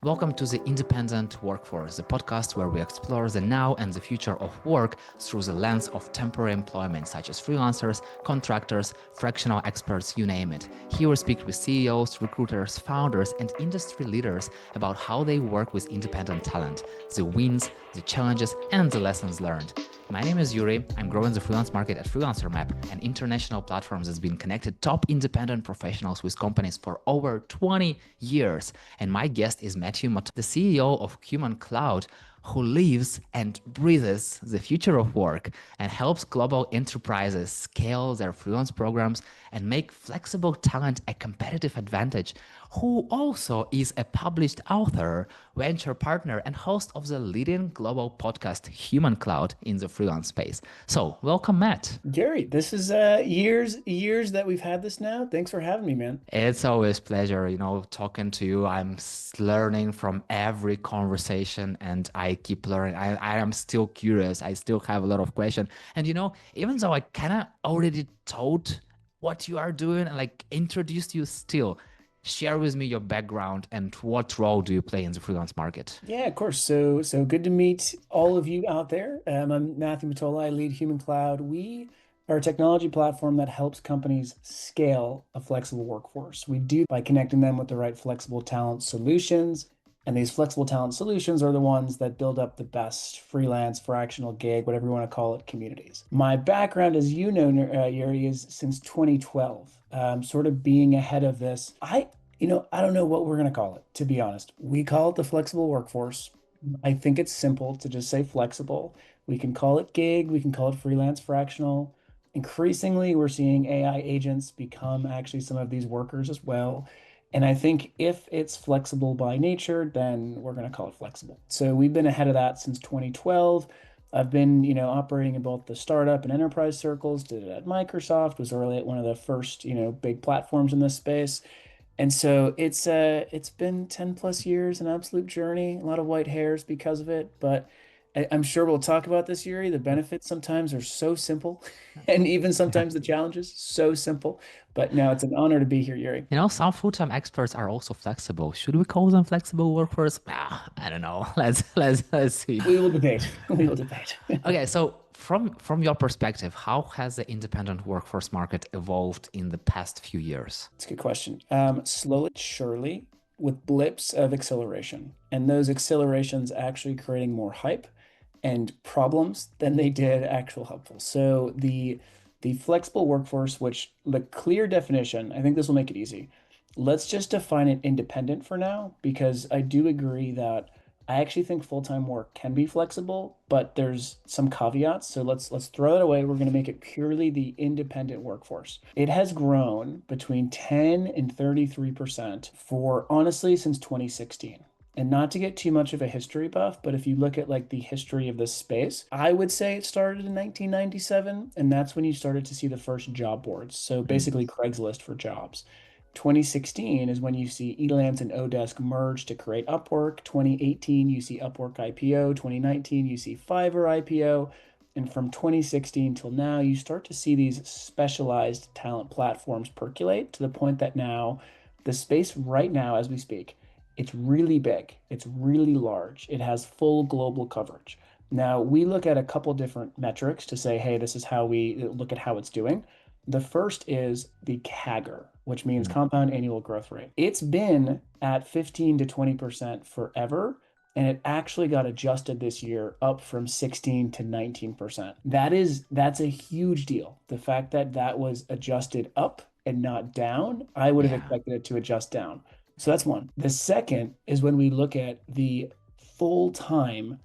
Welcome to the Independent Workforce, the podcast where we explore the now and the future of work through the lens of temporary employment, such as freelancers, contractors, fractional experts, you name it. Here we speak with CEOs, recruiters, founders, and industry leaders about how they work with independent talent, the wins, the challenges, and the lessons learned. My name is Yurii. I'm growing the freelance market at Freelancer Map, an international platform that's been connected top independent professionals with companies for over 20 years. And my guest is Matthew Mottola, the CEO of Human Cloud, who lives and breathes the future of work and helps global enterprises scale their freelance programs and make flexible talent a competitive advantage, who also is a published author, venture partner, and host of the leading global podcast Human Cloud in the freelance space. So welcome, Matt. Gary, this is years that we've had this now. Thanks for having me, man. It's always pleasure, talking to you. I'm learning from every conversation and I keep learning. I am still curious. I still have a lot of questions. And, even though I kind of already told what you are doing and like introduced you still, share with me your background and what role do you play in the freelance market? Yeah, of course. So good to meet all of you out there. I'm Matthew Mottola. I lead Human Cloud. We are a technology platform that helps companies scale a flexible workforce. We do by connecting them with the right flexible talent solutions. And these flexible talent solutions are the ones that build up the best freelance, fractional gig, whatever you want to call it, communities. My background, as you know, Yuri, is since 2012, sort of being ahead of this. I don't know what we're going to call it, to be honest. We call it the flexible workforce. I think it's simple to just say flexible. We can call it gig, we can call it freelance, fractional. Increasingly, we're seeing AI agents become actually some of these workers as well. And I think if it's flexible by nature, then we're going to call it flexible. So we've been ahead of that since 2012. I've been, operating in both the startup and enterprise circles, did it at Microsoft, was early at one of the first, big platforms in this space. And so it's been 10 plus years, an absolute journey, a lot of white hairs because of it. But I'm sure we'll talk about this, Yuri. The benefits sometimes are so simple, and even sometimes the challenges so simple. But no, it's an honor to be here, Yuri. Some full-time experts are also flexible. Should we call them flexible workers? I don't know. Let's see. We will debate. We will debate. Okay, so from your perspective, how has the independent workforce market evolved in the past few years? It's a good question. Slowly, surely, with blips of acceleration, and those accelerations actually creating more hype and problems than they did actual helpful. So the flexible workforce, which the clear definition, I think this will make it easy. Let's just define it independent for now, because I do agree that I actually think full-time work can be flexible, but there's some caveats. So let's throw that away. We're going to make it purely the independent workforce. It has grown between 10 and 33% for honestly since 2016. And not to get too much of a history buff, but if you look at like the history of this space, I would say it started in 1997, and that's when you started to see the first job boards. So basically Craigslist for jobs. 2016 is when you see Elance and Odesk merge to create Upwork. 2018, you see Upwork IPO. 2019, you see Fiverr IPO. And from 2016 till now, you start to see these specialized talent platforms percolate to the point that now the space right now, as we speak, it's really big. It's really large. It has full global coverage. Now, we look at a couple different metrics to say, hey, this is how we look at how it's doing. The first is the CAGR, which means compound annual growth rate. It's been at 15 to 20% forever, and it actually got adjusted this year up from 16 to 19%. That's a huge deal. The fact that that was adjusted up and not down, I would have expected it to adjust down. So that's one. The second is when we look at the full-time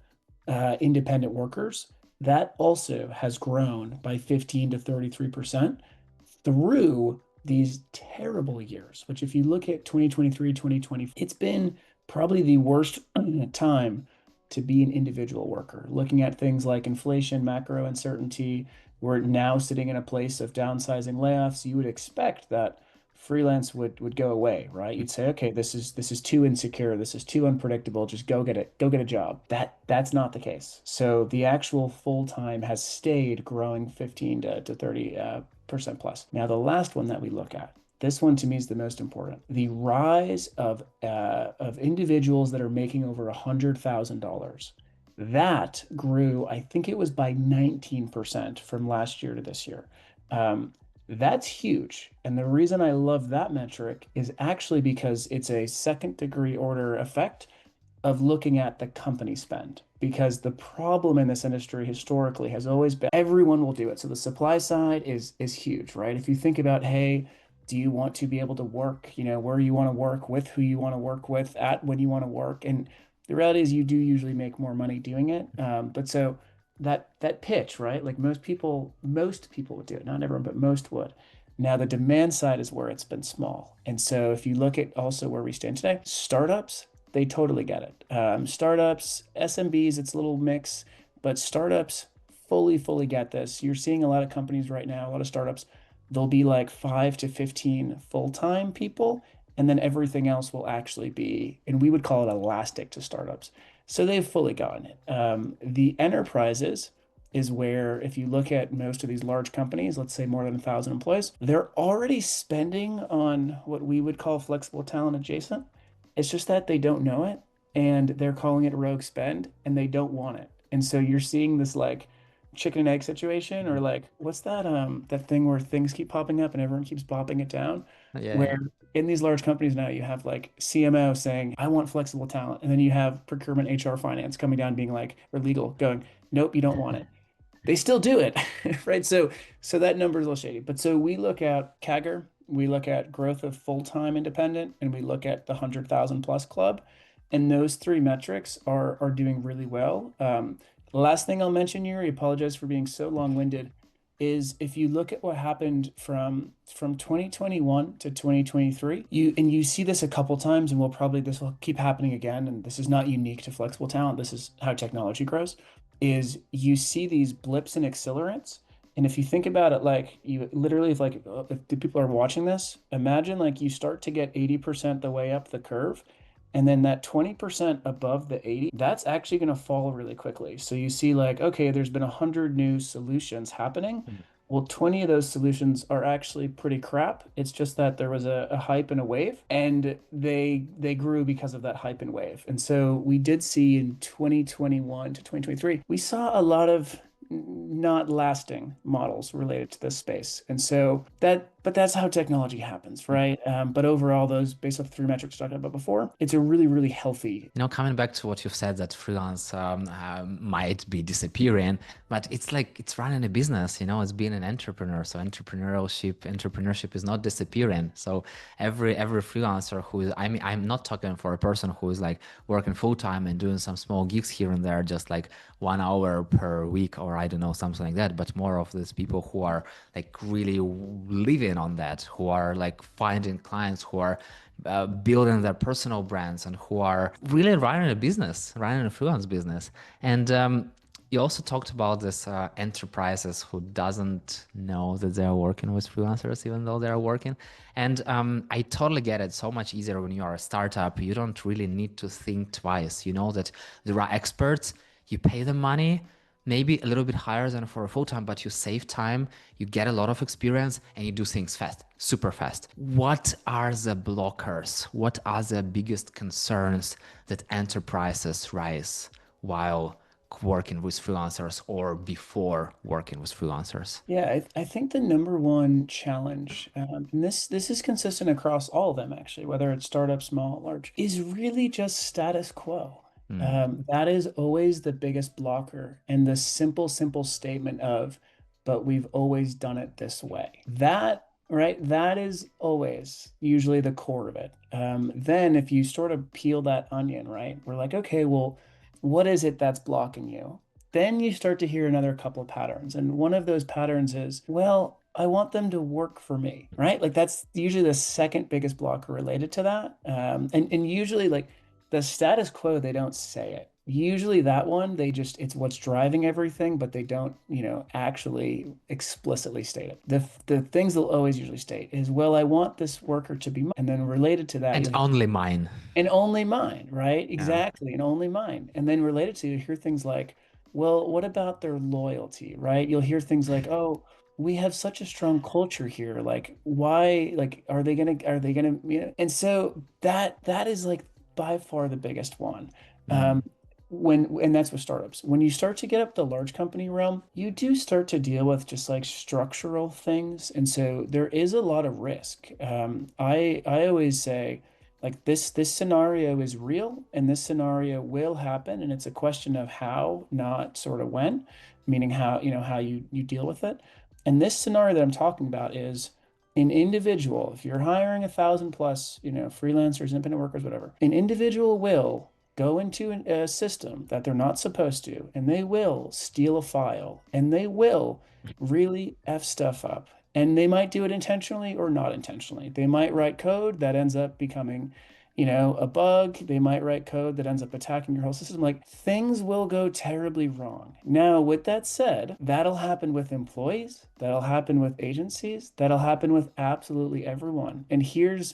independent workers, that also has grown by 15 to 33% through these terrible years, which if you look at 2023, 2020, it's been probably the worst time to be an individual worker. Looking at things like inflation, macro uncertainty, we're now sitting in a place of downsizing layoffs. You would expect that freelance would go away, right? You'd say, okay, this is too insecure, this is too unpredictable, just go get a job. That's not the case. So the actual full-time has stayed growing 15 to 30% plus. Now the last one that we look at This one to me is the most important. The rise of individuals that are making over $100,000. That grew, I think it was by 19% from last year to this year. Um, that's huge. And the reason I love that metric is actually because it's a second degree order effect of looking at the company spend, because the problem in this industry historically has always been everyone will do it. So the supply side is huge, right? If you think about, hey, do you want to be able to work, where you want to work with who you want to work with at when you want to work? And the reality is you do usually make more money doing it. But so that pitch, right? Like most people would do it, not everyone, but most would. Now the demand side is where it's been small. And so if you look at also where we stand today, startups, they totally get it. Startups, SMBs, it's a little mix, but startups fully get this. You're seeing a lot of companies right now, a lot of startups, they'll be like 5 to 15 full-time people, and then everything else will actually be, and we would call it elastic to startups. So they've fully gotten it. The enterprises is where, if you look at most of these large companies, let's say more than 1,000 employees, they're already spending on what we would call flexible talent adjacent. It's just that they don't know it and they're calling it rogue spend and they don't want it. And so you're seeing this like chicken and egg situation, or like what's that thing where things keep popping up and everyone keeps bopping it down, Yeah, yeah. where in these large companies now you have like CMO saying, I want flexible talent. And then you have procurement, HR, finance coming down being like, or legal going, nope, you don't want it. They still do it, right? So that number is a little shady. But so we look at CAGR, we look at growth of full-time independent, and we look at the 100,000 plus club, and those three metrics are doing really well. The last thing I'll mention, Yuri, apologize for being so long-winded, is if you look at what happened from 2021 to 2023, you see this a couple times, and this will keep happening again, and this is not unique to flexible talent. This is how technology grows, is you see these blips and accelerants. And if you think about it, like you literally, if the people are watching this, imagine like you start to get 80% the way up the curve. And then that 20% above the 80, that's actually going to fall really quickly. So you see like, okay, there's been 100 new solutions happening. Well, 20 of those solutions are actually pretty crap. It's just that there was a hype and a wave, and they grew because of that hype and wave. And so we did see in 2021 to 2023, we saw a lot of not lasting models related to this space. And so but that's how technology happens, right? But overall, those based off the three metrics I talked about before, it's a really healthy. Coming back to what you've said, that freelance might be disappearing, but it's like it's running a business, it's being an entrepreneur. So entrepreneurship is not disappearing. So every freelancer who is, I mean, I'm not talking for a person who is like working full time and doing some small gigs here and there, just like 1 hour per week, or I don't know, something like that, but more of these people who are like really living on that, who are like finding clients, who are building their personal brands, and who are really running a freelance business. And you also talked about this enterprises who doesn't know that they're working with freelancers, even though they're working. And I totally get it. So much easier when you are a startup. You don't really need to think twice. You know that there are experts. You pay them money, maybe a little bit higher than for a full time, but you save time, you get a lot of experience, and you do things fast, super fast. What are the blockers? What are the biggest concerns that enterprises raise while working with freelancers or before working with freelancers? Yeah, I think the number one challenge, and this is consistent across all of them actually, whether it's startup, small, large, is really just status quo. Mm. That is always the biggest blocker, and the simple statement of, but we've always done it this way. That, right? That is always usually the core of it. Then if you sort of peel that onion, right, we're like, okay, well, what is it that's blocking you? Then you start to hear another couple of patterns. And one of those patterns is, well, I want them to work for me, right? Like that's usually the second biggest blocker related to that. And usually like the status quo, they don't say it. Usually that one, it's what's driving everything, but they don't, actually explicitly state it. The things they'll always usually state is, well, I want this worker to be mine. And then related to that, And you'll hear, only mine. and only mine, right? Yeah. Exactly. And only mine. And then related to, you hear things like, well, what about their loyalty, right? You'll hear things like, oh, we have such a strong culture here. Like, why, like, are they gonna, and so that is like by far the biggest one. Um, Mm, and that's with startups. When you start to get up the large company realm, you do start to deal with just like structural things. And so there is a lot of risk. I always say, like, this scenario is real and this scenario will happen, and it's a question of how, not sort of when, meaning how, how you deal with it. And this scenario that I'm talking about is an individual, if you're hiring 1,000 plus, freelancers, independent workers, whatever, an individual will go into a system that they're not supposed to, and they will steal a file, and they will really F stuff up. And they might do it intentionally or not intentionally. They might write code that ends up becoming, a bug. They might write code that ends up attacking your whole system. Like, things will go terribly wrong. Now, with that said, that'll happen with employees, that'll happen with agencies, that'll happen with absolutely everyone. And here's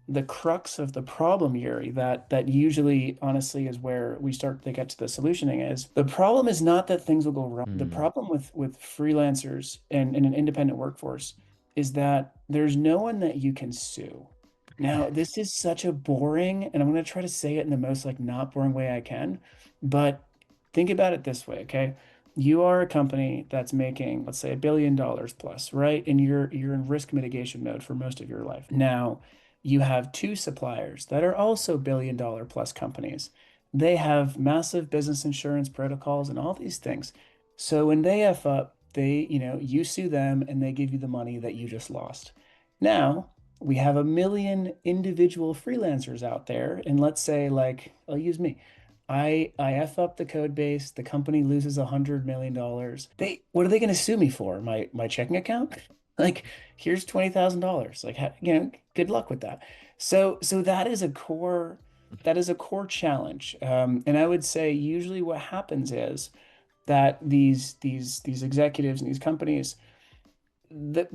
the crux of the problem, Yurii, that usually honestly is where we start to get to the solutioning is the problem is not that things will go wrong. The mm. problem with freelancers and an independent workforce is that there's no one that you can sue. Now, this is such a boring, and I'm going to try to say it in the most like not boring way I can, but think about it this way, okay? You are a company that's making, let's say, $1 billion plus, right? And you're in risk mitigation mode for most of your life. Now, you have two suppliers that are also $1 billion plus companies. They have massive business insurance protocols and all these things. So when they F up, you sue them and they give you the money that you just lost. Now, we have a million individual freelancers out there, and let's say, like, I'll use me. I F up the code base, the company loses $100 million. What are they going to sue me for? My checking account? Like, here's $20,000. Like, good luck with that. So that is a core challenge. And I would say usually what happens is that these executives and these companies,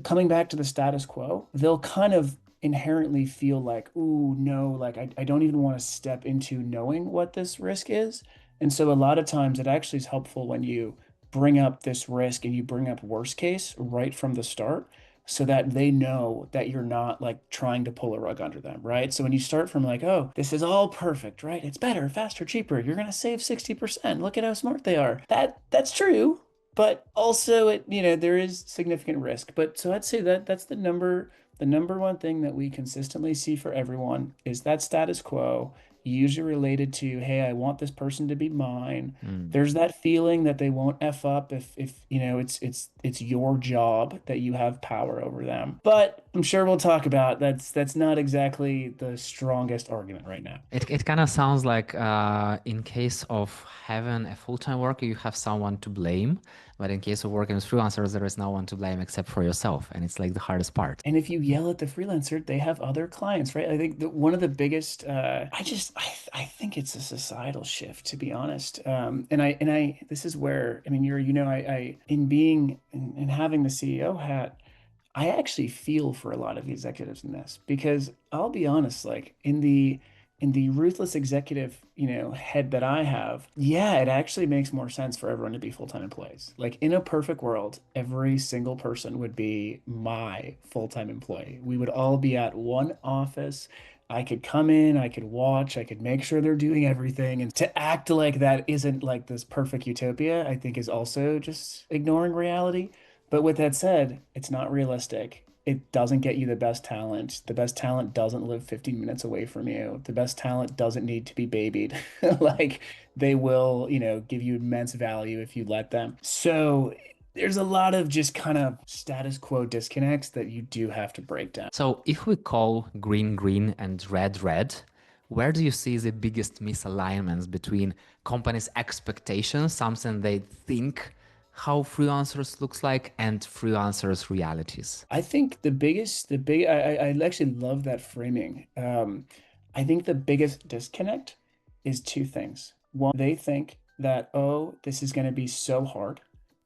coming back to the status quo, they'll kind of inherently feel like, ooh, no, like I don't even want to step into knowing what this risk is. And so a lot of times it actually is helpful when you bring up this risk and you bring up worst case right from the start so that they know that you're not like trying to pull a rug under them, right? So when you start from like, oh, this is all perfect, right? It's better, faster, cheaper. You're going to save 60%. Look at how smart they are. That's true, but also there is significant risk. But so I'd say that that's the number one thing that we consistently see for everyone is that status quo, usually related to, hey, I want this person to be mine. Mm. There's that feeling that they won't F up if it's your job, that you have power over them. But I'm sure we'll talk about that's not exactly the strongest argument right now. It kind of sounds like in case of having a full-time worker, you have someone to blame. But in case of working with freelancers, there is no one to blame except for yourself. And it's like the hardest part. And if you yell at the freelancer, they have other clients, right? I think that one of the biggest, I think it's a societal shift, to be honest. This is where, I mean, in being, in having the CEO hat, I actually feel for a lot of the executives in this because I'll be honest, like in the ruthless executive, head that I have, yeah, it actually makes more sense for everyone to be full-time employees. Like, in a perfect world, every single person would be my full-time employee. We would all be at one office. I could come in, I could watch, I could make sure they're doing everything. And to act like that isn't like this perfect utopia, I think is also just ignoring reality. But with that said, it's not realistic. It doesn't get you the best talent. The best talent doesn't live 15 minutes away from you. The best talent doesn't need to be babied. Like, they will, give you immense value if you let them. So there's a lot of just kind of status quo disconnects that you do have to break down. So if we call green green and red red, where do you see the biggest misalignments between companies' expectations, something they think how freelancers looks like, and freelancers' realities? I think I actually love that framing. I think the biggest disconnect is two things. One, they think that, oh, this is going to be so hard.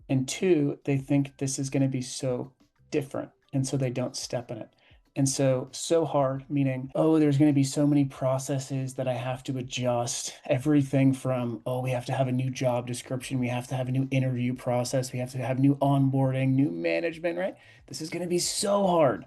And two, they think this is going to be so different. And so they don't step in it. And so hard, meaning, oh, there's going to be so many processes that I have to adjust. Everything from, oh, we have to have a new job description, we have to have a new interview process, we have to have new onboarding, new management, right? This is going to be so hard.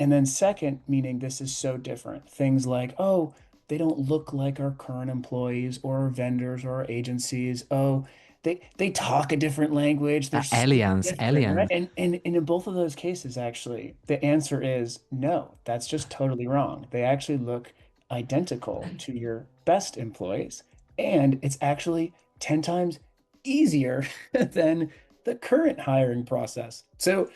And then second, meaning this is so different. Things like, oh, they don't look like our current employees or our vendors or our agencies. Oh, they talk a different language. They're so Aliens, different, right? aliens. And in both of those cases, actually, the answer is no, that's just totally wrong. They actually look identical to your best employees. And it's actually 10 times easier than the current hiring process. So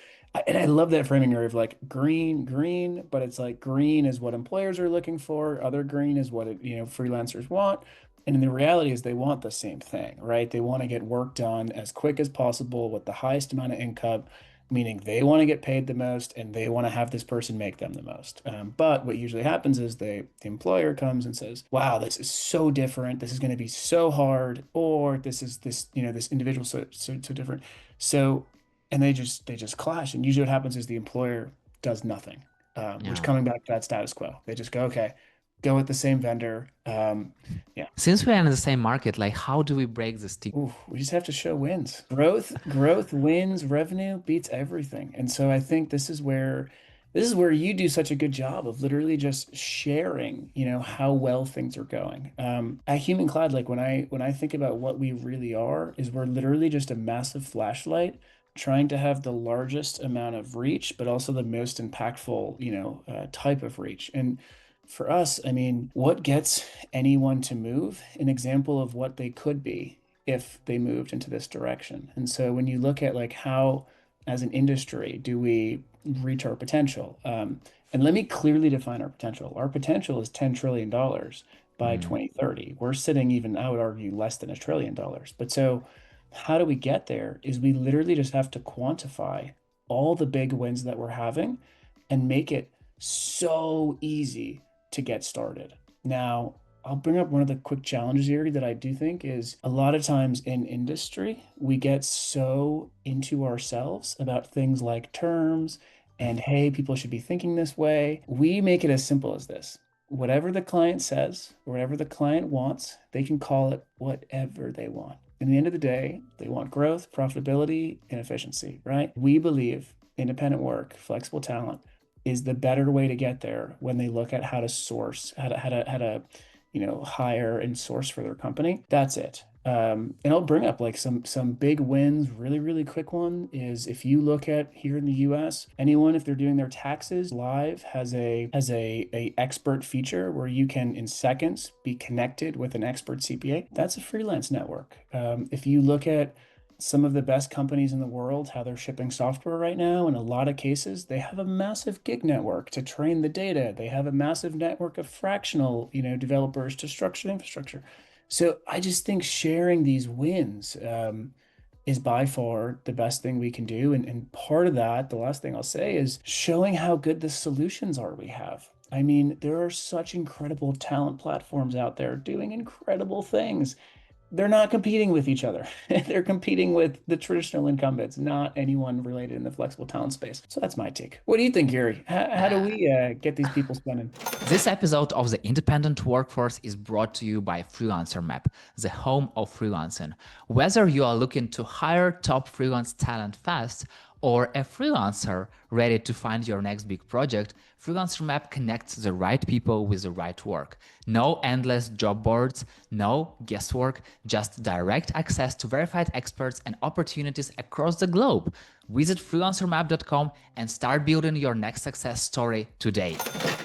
and I love that framing of like green, green, but it's like green is what employers are looking for. Other green is what freelancers want. And the reality is they want the same thing, right? They want to get work done as quick as possible with the highest amount of income, meaning they want to get paid the most and they want to have this person make them the most. But what usually happens is the employer comes and says, "Wow, this is so different. This is going to be so hard," or this individual so different. So and they just clash. And usually what happens is the employer does nothing, which Yeah. coming back to that status quo, they just go, okay, go with the same vendor. Yeah. Since we're in the same market, like how do we break the stigma? Ooh, we just have to show wins. Growth wins, revenue beats everything. And so I think this is where you do such a good job of literally just sharing, how well things are going. At Human Cloud, like when I think about what we really are, is we're literally just a massive flashlight trying to have the largest amount of reach, but also the most impactful, type of reach. And for us, I mean, what gets anyone to move? An example of what they could be if they moved into this direction. And so when you look at like how, as an industry, do we reach our potential? And let me clearly define our potential. Our potential is $10 trillion by Mm. 2030. We're sitting even, I would argue, less than $1 trillion. But so how do we get there is we literally just have to quantify all the big wins that we're having and make it so easy to get started. Now, I'll bring up one of the quick challenges here that I do think is a lot of times in industry, we get so into ourselves about things like terms and, hey, people should be thinking this way. We make it as simple as this. Whatever the client says, whatever the client wants, they can call it whatever they want. In the end of the day, they want growth, profitability, and efficiency, right? We believe independent work, flexible talent is the better way to get there when they look at how to source, how to hire and source for their company. That's it. And I'll bring up like some big wins. Really, really quick one is if you look at here in the US, anyone if they're doing their taxes live has a expert feature where you can in seconds be connected with an expert CPA. That's a freelance network. If you look at some of the best companies in the world, how they're shipping software right now, in a lot of cases, they have a massive gig network to train the data. They have a massive network of fractional, developers to structure infrastructure. So I just think sharing these wins is by far the best thing we can do. And part of that, the last thing I'll say is showing how good the solutions are we have. I mean, there are such incredible talent platforms out there doing incredible things. They're not competing with each other. They're competing with the traditional incumbents, not anyone related in the flexible talent space. So that's my take. What do you think, Yurii? How do we get these people spending? This episode of the Independent Workforce is brought to you by Freelancer Map, the home of freelancing. Whether you are looking to hire top freelance talent fast or a freelancer ready to find your next big project, Freelancer Map connects the right people with the right work. No endless job boards, no guesswork, just direct access to verified experts and opportunities across the globe. Visit freelancermap.com and start building your next success story today.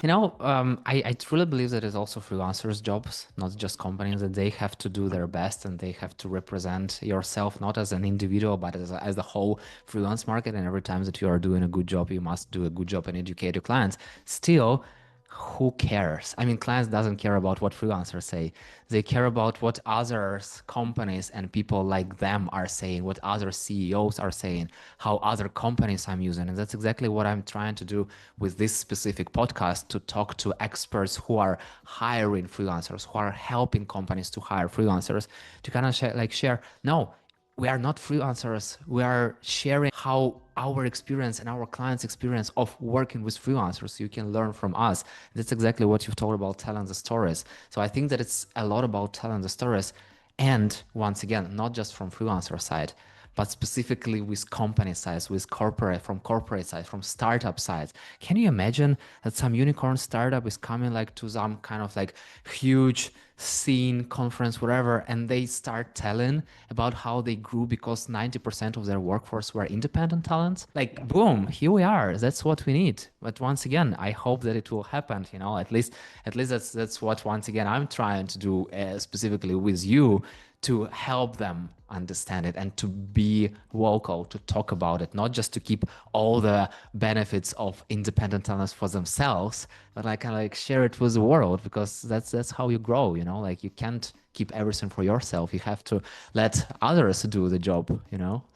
I truly believe that it's also freelancers' jobs, not just companies, that they have to do their best and they have to represent yourself, not as an individual, but as the whole freelance market. And every time that you are doing a good job, you must do a good job and educate your clients. Still, who cares? I mean, clients doesn't care about what freelancers say. They care about what others, companies and people like them are saying, what other CEOs are saying, how other companies I'm using. And that's exactly what I'm trying to do with this specific podcast, to talk to experts who are hiring freelancers, who are helping companies to hire freelancers, to kind of share, no, we are not freelancers. We are sharing how our experience and our clients' experience of working with freelancers. So you can learn from us. That's exactly what you've told about telling the stories. So I think that it's a lot about telling the stories. And once again, not just from freelancer side, but specifically with company size, with corporate, from corporate side, from startup sides. Can you imagine that some unicorn startup is coming like to some kind of like huge scene conference, whatever, and they start telling about how they grew because 90% of their workforce were independent talents? Like, Yeah. boom, here we are. That's what we need. But once again, I hope that it will happen. At least that's what once again I'm trying to do, specifically with you, to help them understand it and to be vocal, to talk about it, not just to keep all the benefits of independent talents for themselves, but like kind of like share it with the world, because that's how you grow, like you can't keep everything for yourself. You have to let others do the job,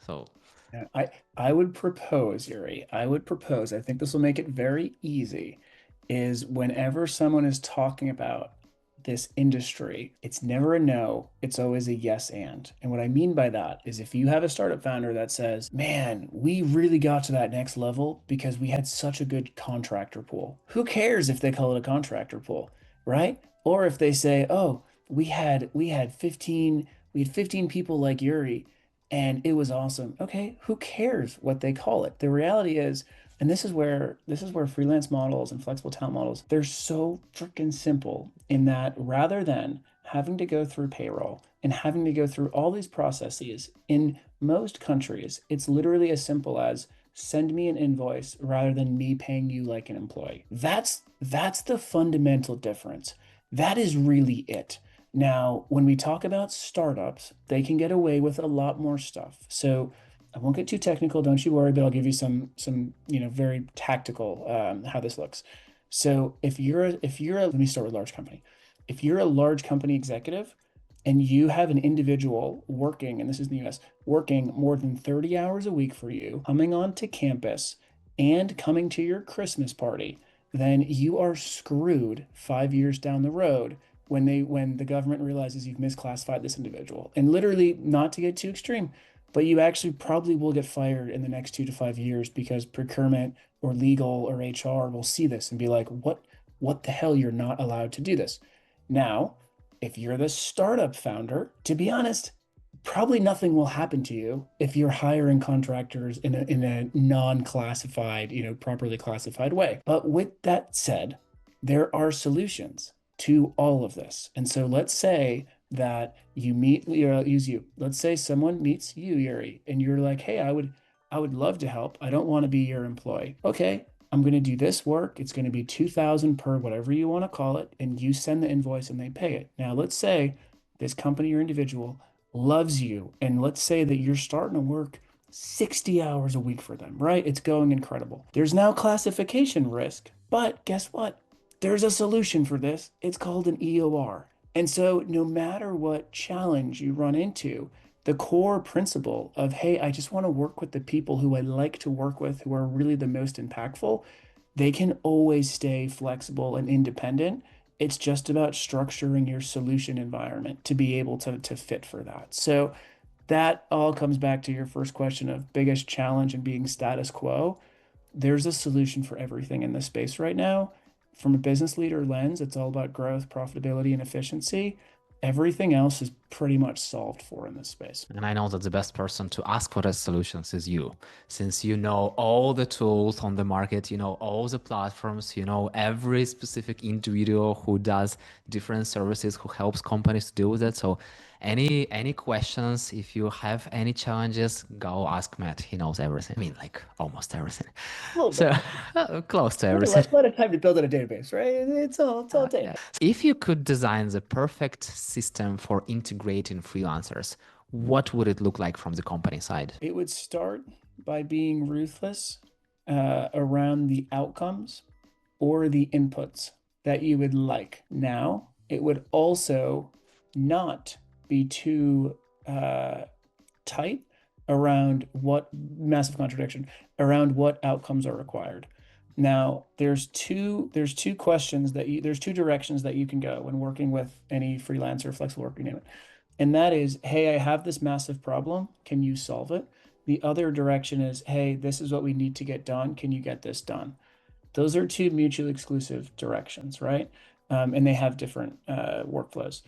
so. Yeah, I would propose, Yurii, I would propose, I think this will make it very easy, is whenever someone is talking about this industry, it's never a no, it's always a yes and. And what I mean by that is if you have a startup founder that says, man, we really got to that next level because we had such a good contractor pool. Who cares if they call it a contractor pool, right? Or if they say, oh, we had 15 people like Yurii and it was awesome. Okay, who cares what they call it? The reality is, and this is where freelance models and flexible talent models, they're so freaking simple in that rather than having to go through payroll and having to go through all these processes in most countries, it's literally as simple as send me an invoice rather than me paying you like an employee. That's the fundamental difference. That is really it. Now, when we talk about startups, they can get away with a lot more stuff. So I won't get too technical, don't you worry, but I'll give you some very tactical how this looks. So let me start with large company. If you're a large company executive and you have an individual working, and this is in the US, working more than 30 hours a week for you, coming onto campus and coming to your Christmas party, then you are screwed 5 years down the road when the government realizes you've misclassified this individual. And literally, not to get too extreme, but you actually probably will get fired in the next 2 to 5 years because procurement or legal or HR will see this and be like, what the hell? You're not allowed to do this. Now, if you're the startup founder, to be honest, probably nothing will happen to you if you're hiring contractors in a non-classified, properly classified way. But with that said, there are solutions to all of this. And so let's say that you meet, use you. Let's say someone meets you, Yurii, and you're like, hey, I would love to help. I don't want to be your employee. Okay, I'm going to do this work. It's going to be 2,000 per whatever you want to call it. And you send the invoice and they pay it. Now, let's say this company or individual loves you. And let's say that you're starting to work 60 hours a week for them, right? It's going incredible. There's now classification risk, but guess what? There's a solution for this. It's called an EOR. And so, no matter what challenge you run into, the core principle of, hey, I just want to work with the people who I like to work with, who are really the most impactful, they can always stay flexible and independent. It's just about structuring your solution environment to be able to fit for that. So that all comes back to your first question of biggest challenge and being status quo. There's a solution for everything in this space right now. From a business leader lens, it's all about growth, profitability, and efficiency. Everything else is pretty much solved for in this space. And I know that the best person to ask for the solutions is you, since you know all the tools on the market, you know all the platforms, you know every specific individual who does different services, who helps companies to deal with it. So any questions, if you have any challenges, go ask Matt. He knows everything. I mean, like almost everything. A little So bit. close to Let, everything. let, let it time to build out a database, right? It's all Yeah. data. If you could design the perfect system for integrating freelancers, what would it look like from the company side? It would start by being ruthless around the outcomes or the inputs that you would like. Now, it would also not be too tight around what massive contradiction around what outcomes are required. Now, there's two directions that you can go when working with any freelancer, flexible work, you name it. And that is, hey, I have this massive problem. Can you solve it? The other direction is, hey, this is what we need to get done. Can you get this done? Those are two mutually exclusive directions, right? And they have different workflows.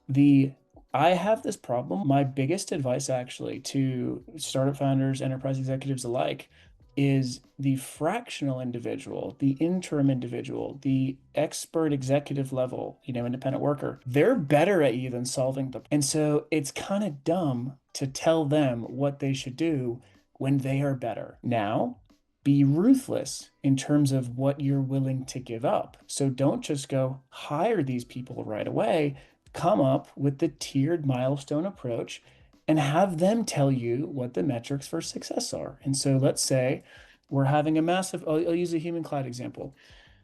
The I have this problem. My biggest advice actually to startup founders, enterprise executives alike is the fractional individual, the interim individual, the expert executive level, independent worker. They're better at you than solving the. And so it's kind of dumb to tell them what they should do when they are better. Now, be ruthless in terms of what you're willing to give up. So don't just go hire these people right away. Come up with the tiered milestone approach and have them tell you what the metrics for success are. And so let's say we're having a massive, I'll use a human cloud example.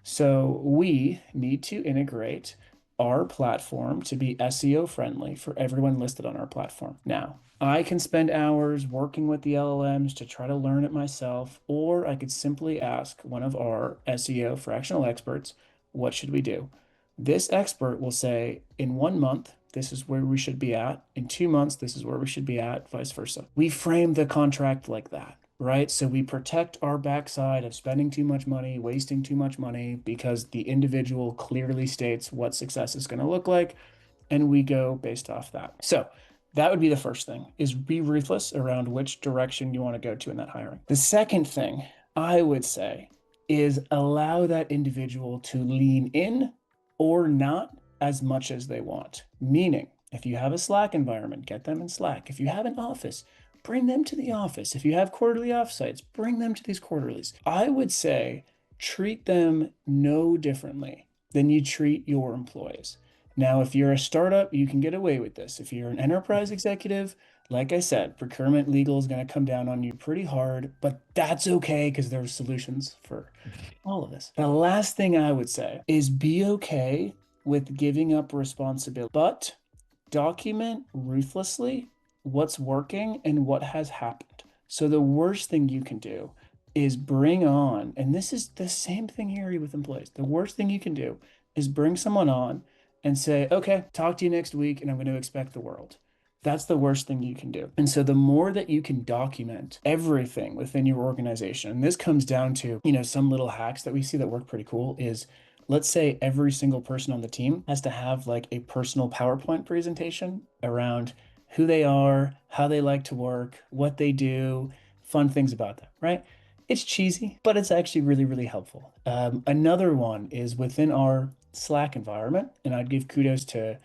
So we need to integrate our platform to be SEO friendly for everyone listed on our platform. Now, I can spend hours working with the LLMs to try to learn it myself, or I could simply ask one of our SEO fractional experts, what should we do? This expert will say, in 1 month, this is where we should be at. In 2 months, this is where we should be at, vice versa. We frame the contract like that, right? So we protect our backside of spending too much money, wasting too much money, because the individual clearly states what success is going to look like, and we go based off that. So that would be the first thing, is be ruthless around which direction you want to go to in that hiring. The second thing I would say is allow that individual to lean in or not as much as they want. Meaning, if you have a Slack environment, get them in Slack. If you have an office, bring them to the office. If you have quarterly offsites, bring them to these quarterlies. I would say treat them no differently than you treat your employees. Now, if you're a startup, you can get away with this. If you're an enterprise executive, like I said, procurement legal is going to come down on you pretty hard, but that's okay because there are solutions for all of this. The last thing I would say is be okay with giving up responsibility, but document ruthlessly what's working and what has happened. So the worst thing you can do is bring on, and this is the same thing here with employees. The worst thing you can do is bring someone on and say, okay, talk to you next week, and I'm going to expect the world. That's the worst thing you can do. And so the more that you can document everything within your organization, and this comes down to, some little hacks that we see that work pretty cool is, let's say every single person on the team has to have like a personal PowerPoint presentation around who they are, how they like to work, what they do, fun things about them, right? It's cheesy, but it's actually really, really helpful. Another one is within our Slack environment, and I'd give kudos to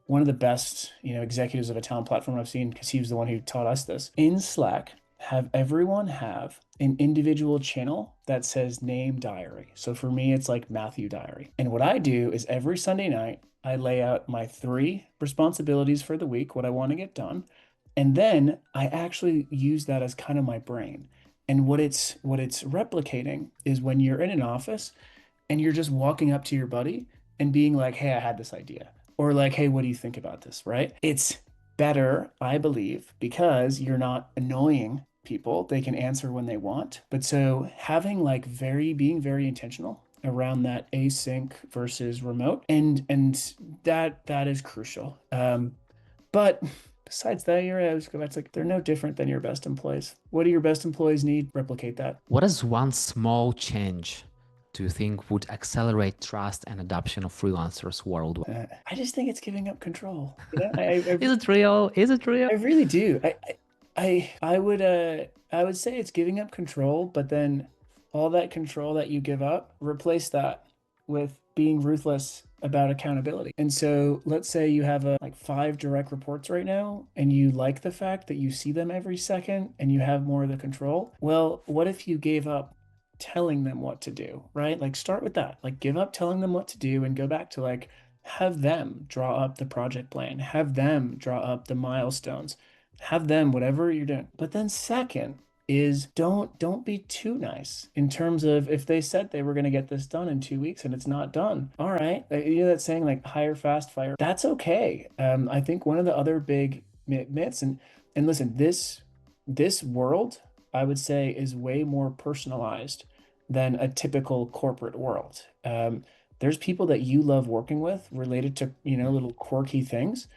one of the best, executives of a talent platform I've seen, because he was the one who taught us this. In Slack, have everyone have an individual channel that says name diary. So for me, it's like Matthew diary. And what I do is every Sunday night, I lay out my 3 responsibilities for the week, what I want to get done. And then I actually use that as kind of my brain. And what it's replicating is when you're in an office and you're just walking up to your buddy and being like, hey, I had this idea. Or like, hey, what do you think about this, right? It's better, I believe, because you're not annoying people. They can answer when they want. But so having like being very intentional around that async versus remote, and that is crucial. But besides that, it's like they're no different than your best employees. What do your best employees need? Replicate that. What is one small change do you think would accelerate trust and adoption of freelancers worldwide? I just think it's giving up control. Is it real? Is it real? I really do. I would say it's giving up control, but then all that control that you give up, replace that with being ruthless about accountability. And so let's say you have like 5 direct reports right now, and you like the fact that you see them every second and you have more of the control. Well, what if you gave up telling them what to do, right? Like start with that, like give up telling them what to do and go back to like, have them draw up the project plan, have them draw up the milestones, have them, whatever you're doing. But then second is don't be too nice in terms of, if they said they were going to get this done in 2 weeks and it's not done. All right. That saying like hire fast, fire. That's okay. I think one of the other big myths, and listen, this world, I would say, is way more personalized than a typical corporate world. There's people that you love working with related to, little quirky things.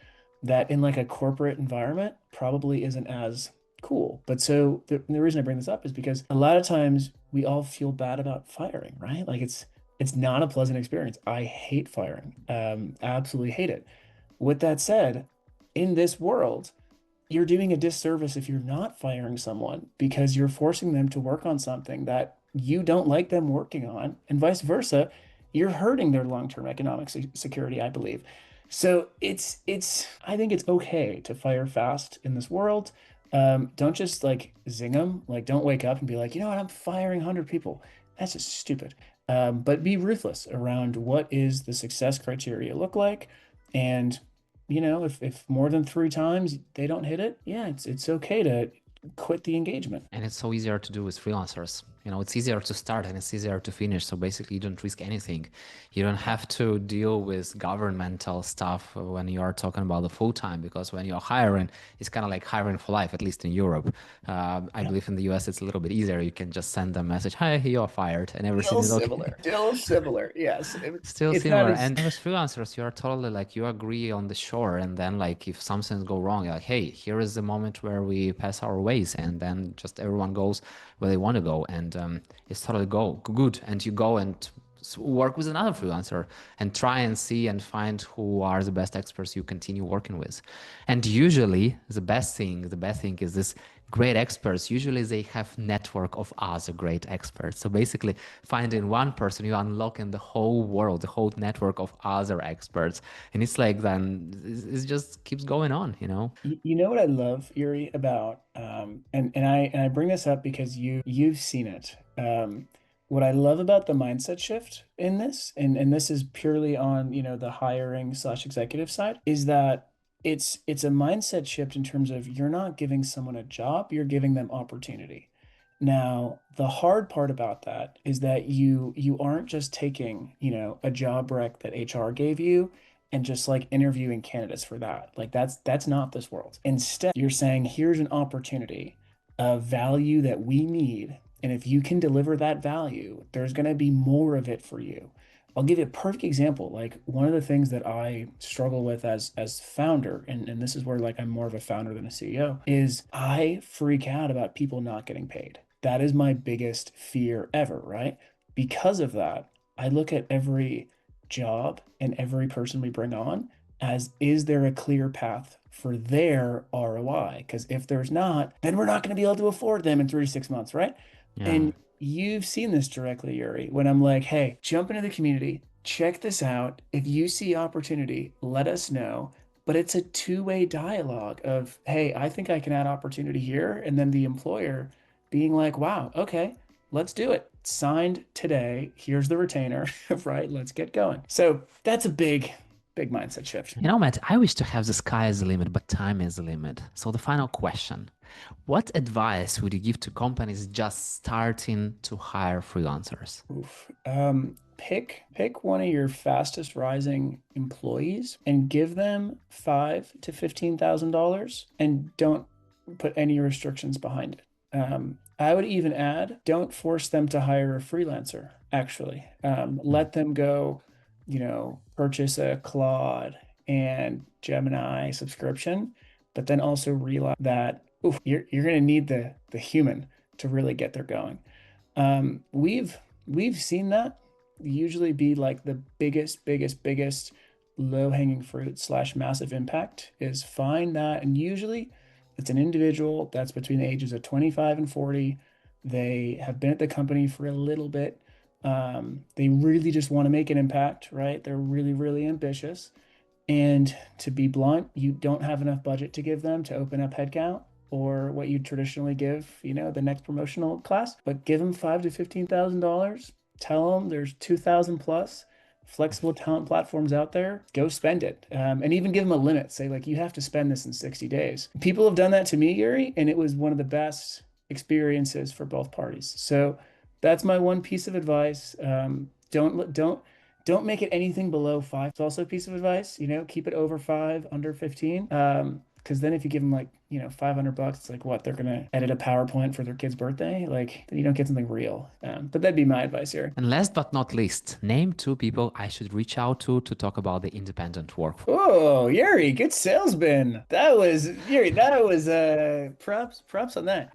that in like a corporate environment probably isn't as cool. But so the reason I bring this up is because a lot of times we all feel bad about firing, right? Like it's not a pleasant experience. I hate firing. Absolutely hate it. With that said, in this world, you're doing a disservice if you're not firing someone because you're forcing them to work on something that you don't like them working on, and vice versa. You're hurting their long-term economic security, I believe. So I think it's okay to fire fast in this world. Don't just like zing them. Like, don't wake up and be like, you know what, I'm firing 100 people. That's just stupid. But be ruthless around what is the success criteria look like, and if more than three times they don't hit it, yeah, it's okay to quit the engagement. And it's so easier to do with freelancers. It's easier to start and it's easier to finish. So basically, you don't risk anything. You don't have to deal with governmental stuff when you are talking about the full time, because when you're hiring, it's kind of like hiring for life, at least in Europe. I Yeah. believe in the US, it's a little bit easier. You can just send them a message, hi, you're fired, and everything Still is okay. similar. Still similar. Yes. Still It's not similar. as And with freelancers, you are totally like you agree on the shore. And then like if something go wrong, you're like, hey, here is the moment where we pass our ways. And then just everyone goes where they want to go. And it's totally good. And you go and work with another freelancer and try and see and find who are the best experts you continue working with. And usually the best thing is this great experts, usually they have network of other great experts. So basically finding one person, you unlock in the whole world, the whole network of other experts. And it's like then it just keeps going on, you know? You know what I love, Yurii, about and I bring this up because you've seen it. What I love about the mindset shift in this, and this is purely on, the hiring slash executive side, is that it's a mindset shift in terms of you're not giving someone a job, you're giving them opportunity. Now, the hard part about that is that you aren't just taking, a job rec that HR gave you and just like interviewing candidates for that. Like that's not this world. Instead, you're saying here's an opportunity, a value that we need, and if you can deliver that value, there's going to be more of it for you. I'll give you a perfect example. Like one of the things that I struggle with as founder, and this is where like I'm more of a founder than a CEO, is I freak out about people not getting paid. That is my biggest fear ever, right? Because of that, I look at every job and every person we bring on as, is there a clear path for their ROI? Because if there's not, then we're not going to be able to afford them in 3 to 6 months, right? Yeah. And you've seen this directly, Yurii, when I'm like, hey, jump into the community, check this out. If you see opportunity, let us know. But it's a two-way dialogue of, hey, I think I can add opportunity here. And then the employer being like, wow, okay, let's do it. Signed today. Here's the retainer, right? Let's get going. So that's a big, big mindset shift. Matt, I wish to have the sky as the limit, but time is the limit. So the final question, what advice would you give to companies just starting to hire freelancers? Oof. Pick one of your fastest rising employees and give them $5,000 to $15,000 and don't put any restrictions behind it. I would even add, don't force them to hire a freelancer, actually. Mm. Let them go, purchase a Claude and Gemini subscription, but then also realize that oof, you're going to need the human to really get there going. We've seen that usually be like the biggest low hanging fruit slash massive impact is find that, and usually it's an individual that's between the ages of 25 and 40. They have been at the company for a little bit. They really just want to make an impact, right? They're really ambitious. And to be blunt, you don't have enough budget to give them to open up headcount or what you traditionally give, the next promotional class, but give them $5,000 to $15,000. Tell them there's 2,000 plus flexible talent platforms out there. Go spend it. And even give them a limit. Say, like, you have to spend this in 60 days. People have done that to me, Yurii, and it was one of the best experiences for both parties. So that's my one piece of advice. Don't make it anything below five. It's also a piece of advice, keep it over five, under 15. Because then if you give them like, $500, it's like what, they're gonna edit a PowerPoint for their kid's birthday? Like, then you don't get something real. But that'd be my advice here. And last but not least, name 2 people I should reach out to talk about the independent work. Oh, Yurii, good salesman. That was Yurii. That was props on that.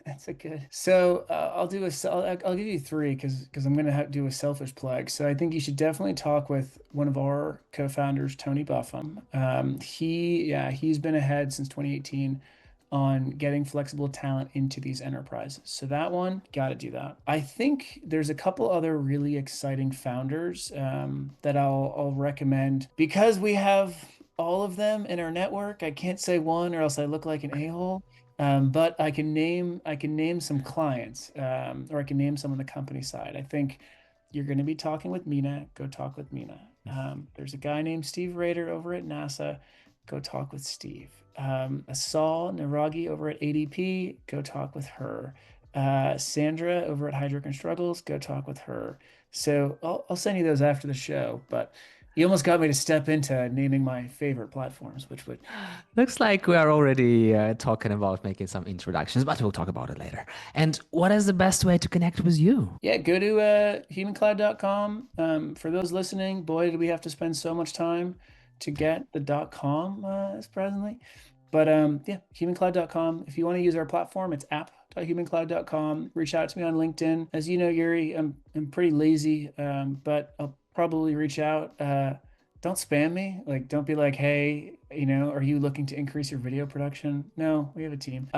That's a good. So I'll give you 3 because I'm gonna do a selfish plug. So I think you should definitely talk with one of our co-founders, Tony Buffum. He's been ahead since 2018 on getting flexible talent into these enterprises. So that one, got to do that. I think there's a couple other really exciting founders that I'll recommend because we have all of them in our network. I can't say one or else I look like an a-hole. But I can name some clients, or I can name some on the company side. I think you're going to be talking with Mina. Go talk with Mina. There's a guy named Steve Rader over at NASA. Go talk with Steve. Asal Naragi over at ADP. Go talk with her. Sandra over at Hydrogen and Struggles. Go talk with her. So I'll send you those after the show, but you almost got me to step into naming my favorite platforms, which would... Looks like we are already talking about making some introductions, but we'll talk about it later. And what is the best way to connect with you? Yeah, go to humancloud.com. For those listening, boy, did we have to spend so much time to get the .com, surprisingly. But yeah, humancloud.com. If you want to use our platform, it's app.humancloud.com. Reach out to me on LinkedIn. As you know, Yurii, I'm pretty lazy, but I'll probably reach out. Don't spam me. Like, don't be like, hey, are you looking to increase your video production? No, we have a team.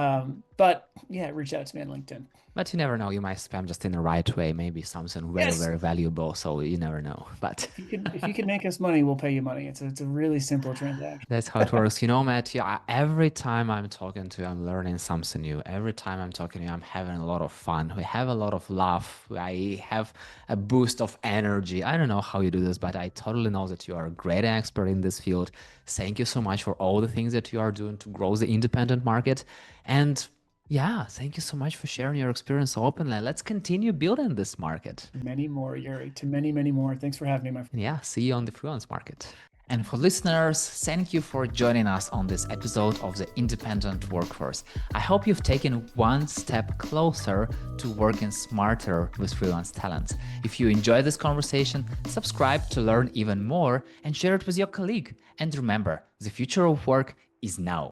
But yeah, reach out to me on LinkedIn. But you never know, you might spam just in the right way, maybe something very, very valuable. So you never know. But if you can make us money, we'll pay you money. It's a really simple transaction. That's how it works. Matthew, every time I'm talking to you, I'm learning something new. Every time I'm talking to you, I'm having a lot of fun. We have a lot of laugh. I have a boost of energy. I don't know how you do this, but I totally know that you are a great expert in this field. Thank you so much for all the things that you are doing to grow the independent market. And yeah, thank you so much for sharing your experience so openly. Let's continue building this market. Many more, Yurii, to many, many more. Thanks for having me, my friend. Yeah, see you on the freelance market. And for listeners, thank you for joining us on this episode of the Independent Workforce. I hope you've taken one step closer to working smarter with freelance talent. If you enjoyed this conversation, subscribe to learn even more and share it with your colleague. And remember, the future of work is now.